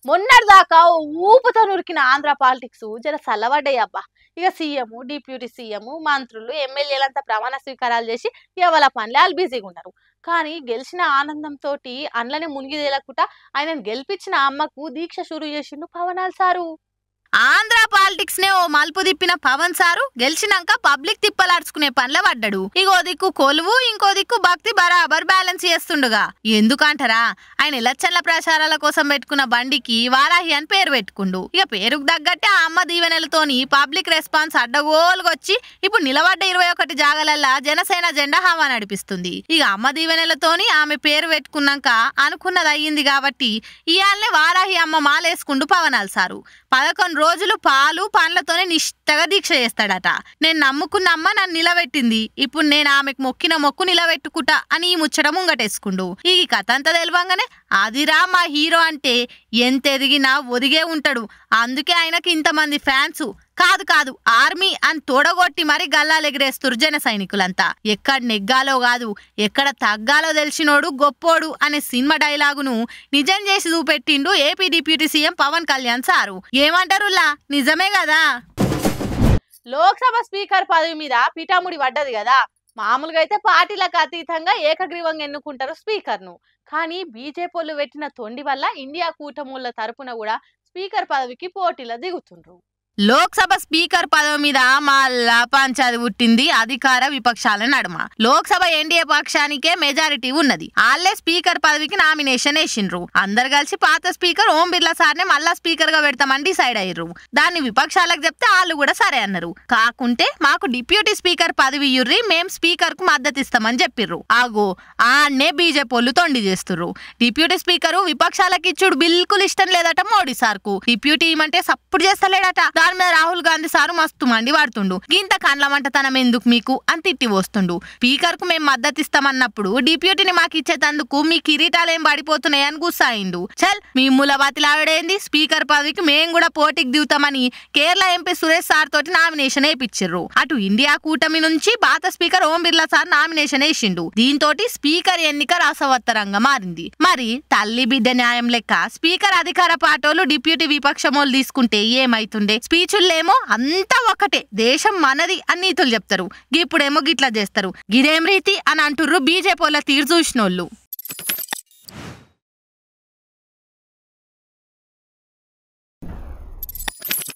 మొన్నటిదాకా ఊపుతో నురికిన ఆంధ్ర పాలిటిక్స్ జర చల్లబడ్డాయి అబ్బా. ఇక సీఎం, డిప్యూటీ సీఎం, మంత్రులు, ఎమ్మెల్యేలంతా ప్రమాణ స్వీకారాలు చేసి ఎవరి పనులే వాళ్ళు బిజీగా ఉన్నారు. కానీ గెలిచిన ఆనందంతో అండ్లనే మునిగి తేలకుండా ఆయనను గెలిపించిన అమ్మకు దీక్ష షురు చేసిండు పవనాల్ సారు. ఆంధ్ర పాలిటిక్స్ నే ఓ మలుపు తిప్పిన పవన్ సారు గెలిచినాక పబ్లిక్ తిప్పలాడ్చుకునే పనుల పడ్డాడు. ఇగో దిక్కు కొలువు, ఇంకో దిక్కు భక్తి బరాబర్ బ్యాలెన్స్ చేస్తుండగా. ఎందుకంటారా, ఆయన ఎలక్షన్ల ప్రచారాల కోసం పెట్టుకున్న బండికి వారాహి అని పేరు పెట్టుకుండు. ఇక పేరుకు తగ్గట్టే ఆ అమ్మ దీవెనలతోని పబ్లిక్ రెస్పాన్స్ అడ్డగోలుగొచ్చి ఇప్పుడు నిలబడ్డ 21 జాగలల్లా జనసేన జెండా హవా నడిపిస్తుంది. ఇక అమ్మ దీవెనలతోని ఆమె పేరు పెట్టుకున్నాక అనుకున్నది అయ్యింది కాబట్టి ఇయాలనే వారాహి అమ్మ మాలేసుకుండు పవనాల్ సారు. 11 రోజులు పాలు పండ్లతోనే నిష్టగా దీక్ష చేస్తాడట. నేను నమ్ముకున్న అమ్మ నన్ను నిలబెట్టింది, ఇప్పుడు నేను ఆమెకు మొక్కిన మొక్కు నిలబెట్టుకుంటా అని ఈ ముచ్చట ముంగటేసుకుండు. ఈ కథ అంతా తెలివంగానే అదిరా మా హీరో అంటే ఎంత ఎదిగినా ఒదిగే ఉంటాడు, అందుకే ఆయనకి ఇంతమంది ఫ్యాన్స్ కాదు కాదు ఆర్మీ అని తోడగొట్టి మరి గల్లాలు ఎగిరేస్తురు జన సైనికులంతా. ఎక్కడ నెగ్గాలో కాదు ఎక్కడ తగ్గాలో తెలిసినోడు గొప్పోడు అనే సినిమా డైలాగును నిజం చేసి చూపెట్టిండు AP deputy CM Pawan Kalyan sir. ఏమంటారులా, నిజమే కదా. లోక్సభ స్పీకర్ పదవి మీద పిఠాముడి పడ్డది కదా. మామూలుగా అయితే పార్టీలకు అతీతంగా ఏకగ్రీవంగా ఎన్నుకుంటారు స్పీకర్ ను. కానీ బీజేపీ వాళ్ళు పెట్టిన తొండి వల్ల ఇండియా కూటముల తరపున కూడా స్పీకర్ పదవికి పోటీలో దిగుతుండ్రు. లోక్సభ స్పీకర్ పదవి మీద మళ్ళా పంచాది పుట్టింది అధికార విపక్షాల నడుమ. లోక్సభ ఎన్డీఏ పక్షానికే మెజారిటీ ఉన్నది. వాళ్ళే స్పీకర్ పదవికి నామినేషన్ వేసిండ్రు. అందరు కలిసి పాత స్పీకర్ ఓం బిర్లా సార్నే మళ్ళా స్పీకర్ గా పెడతామని డిసైడ్ అయ్యారు. దాన్ని విపక్షాలకు చెప్తే వాళ్ళు కూడా సరే అన్నారు. కాకుంటే మాకు డిప్యూటీ స్పీకర్ పదవి ఇయ్యుర్రి, మేం స్పీకర్ కు మద్దతు ఇస్తామని చెప్పిర్రు. ఆగో ఆన్నే బీజేపీ వాళ్ళు తొండి చేస్తుర్రు. డిప్యూటీ స్పీకర్ విపక్షాలకు ఇచ్చుడు బిల్కుల్ ఇష్టం లేదట మోడీ సార్ కు. డిప్యూటీ ఇమంటే సప్పుడు చేస్తలేడట. దాని మీద రాహుల్ గాంధీ సారు మస్తు మండి వాడుతుండు. గింత కండ్ల మంటతనం ఎందుకు మీకు అని తిట్టి వస్తుండు. స్పీకర్ కు మేము మద్దతు ఇస్తామన్నప్పుడు డిప్యూటీని మాకు ఇచ్చేటందుకు మీ కిరీటాలు ఏం పడిపోతున్నాయి అని గుస్సాయిండు. చల్ మీ మూలబాతిలావిడేంది, స్పీకర్ పదవికి మేం కూడా పోటీకి దిగుతామని కేరళ ఎంపీ సురేష్ సార్ తోటి నామినేషన్ వేయించారు. అటు ఇండియా కూటమి నుంచి పాత speaker Om Birla sir nomination వేసిండు. దీంతో స్పీకర్ ఎన్నిక రసవత్తరంగా మారింది. మరి తల్లి బిడ్డ న్యాయం లెక్క స్పీకర్ అధికార పార్టీలు డిప్యూటీ విపక్షమోలు తీసుకుంటే ఏమైతుండే? స్పీచుల్లేమో అంతా ఒకటే, దేశం మనది అని నీతులు చెప్తారు. ఇప్పుడేమో గిట్లా చేస్తారు. గిదేం రీతి అని అంటుర్రు బీజేపీ వాళ్ళ తీరు చూసినోళ్ళు.